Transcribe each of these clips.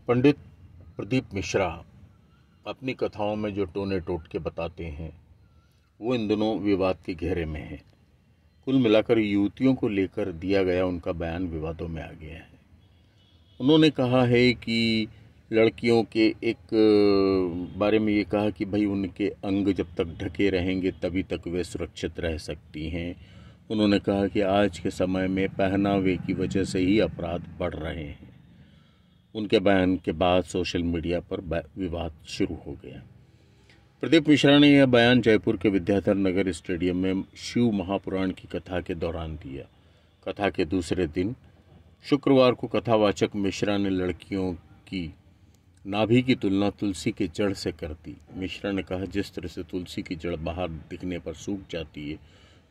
पंडित प्रदीप मिश्रा अपनी कथाओं में जो टोने टोटके बताते हैं वो इन दिनों विवाद के घेरे में है। कुल मिलाकर युवतियों को लेकर दिया गया उनका बयान विवादों में आ गया है। उन्होंने कहा है कि लड़कियों के एक बारे में ये कहा कि भाई उनके अंग जब तक ढके रहेंगे तभी तक वे सुरक्षित रह सकती हैं। उन्होंने कहा कि आज के समय में पहनावे की वजह से ही अपराध बढ़ रहे हैं। उनके बयान के बाद सोशल मीडिया पर विवाद शुरू हो गया। प्रदीप मिश्रा ने यह बयान जयपुर के विद्याधर नगर स्टेडियम में शिव महापुराण की कथा के दौरान दिया। कथा के दूसरे दिन शुक्रवार को कथावाचक मिश्रा ने लड़कियों की नाभि की तुलना तुलसी के जड़ से कर दी। मिश्रा ने कहा, जिस तरह से तुलसी की जड़ बाहर दिखने पर सूख जाती है,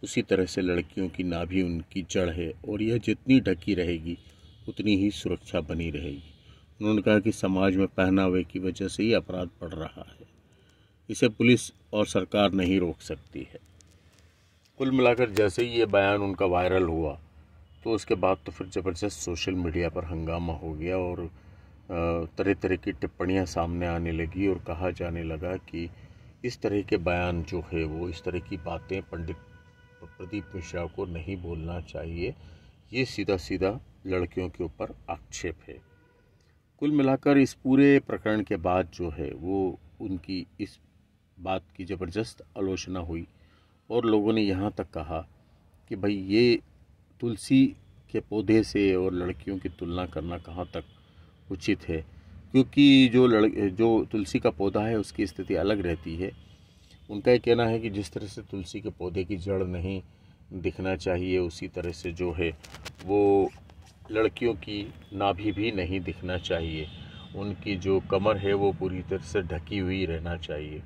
उसी तरह से लड़कियों की नाभि उनकी जड़ है और यह जितनी ढकी रहेगी उतनी ही सुरक्षा बनी रहेगी। उन्होंने कहा कि समाज में पहनावे की वजह से ही अपराध बढ़ रहा है, इसे पुलिस और सरकार नहीं रोक सकती है। कुल मिलाकर जैसे ही ये बयान उनका वायरल हुआ तो उसके बाद तो फिर ज़बरदस्त सोशल मीडिया पर हंगामा हो गया और तरह तरह की टिप्पणियां सामने आने लगी और कहा जाने लगा कि इस तरह के बयान जो है वो इस तरह की बातें पंडित प्रदीप मिश्रा को नहीं बोलना चाहिए। ये सीधा सीधा लड़कियों के ऊपर आक्षेप है। कुल मिलाकर इस पूरे प्रकरण के बाद जो है वो उनकी इस बात की ज़बरदस्त आलोचना हुई और लोगों ने यहाँ तक कहा कि भाई ये तुलसी के पौधे से और लड़कियों की तुलना करना कहाँ तक उचित है, क्योंकि जो तुलसी का पौधा है उसकी स्थिति अलग रहती है। उनका ये कहना है कि जिस तरह से तुलसी के पौधे की जड़ नहीं दिखना चाहिए उसी तरह से जो है वो लड़कियों की नाभि भी नहीं दिखना चाहिए। उनकी जो कमर है वो पूरी तरह से ढकी हुई रहना चाहिए।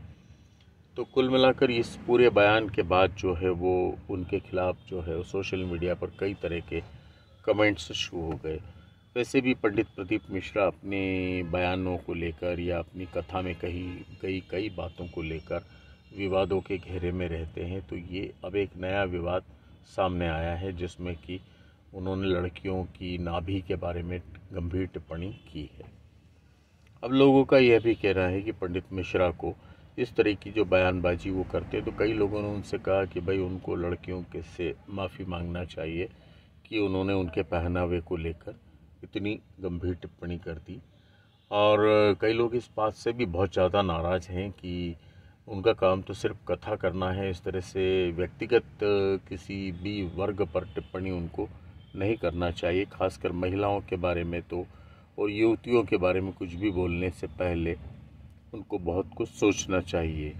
तो कुल मिलाकर इस पूरे बयान के बाद जो है वो उनके खिलाफ जो है सोशल मीडिया पर कई तरह के कमेंट्स शुरू हो गए। वैसे भी पंडित प्रदीप मिश्रा अपने बयानों को लेकर या अपनी कथा में कही गई कई बातों को लेकर विवादों के घेरे में रहते हैं। तो ये अब एक नया विवाद सामने आया है जिसमें कि उन्होंने लड़कियों की नाभि के बारे में गंभीर टिप्पणी की है। अब लोगों का यह भी कहना है कि पंडित मिश्रा को इस तरह की जो बयानबाजी वो करते, तो कई लोगों ने उनसे कहा कि भाई उनको लड़कियों के से माफ़ी मांगना चाहिए कि उन्होंने उनके पहनावे को लेकर इतनी गंभीर टिप्पणी कर दी। और कई लोग इस बात से भी बहुत ज़्यादा नाराज़ हैं कि उनका काम तो सिर्फ कथा करना है, इस तरह से व्यक्तिगत किसी भी वर्ग पर टिप्पणी उनको नहीं करना चाहिए। खासकर महिलाओं के बारे में तो और युवतियों के बारे में कुछ भी बोलने से पहले उनको बहुत कुछ सोचना चाहिए।